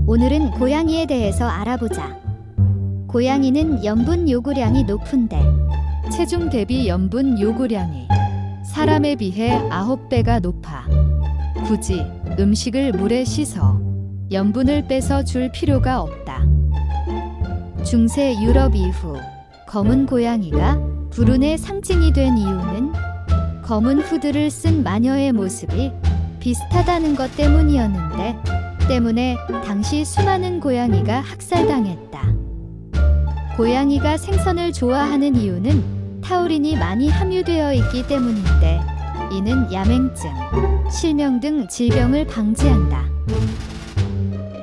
오늘은 고양이에 대해서 알아보자. 고양이는 염분 요구량이 높은데 체중 대비 염분 요구량이 사람에 비해 9배가 높아. 굳이 음식을 물에 씻어 염분을 빼서 줄 필요가 없다. 중세 유럽 이후 검은 고양이가 불운의 상징이 된 이유는 검은 후드를 쓴 마녀의 모습이 비슷하다는 것 때문에 당시 수많은 고양이가 학살당했다. 고양이가 생선을 좋아하는 이유는 타우린이 많이 함유되어 있기 때문인데 이는 야맹증, 실명 등 질병을 방지한다.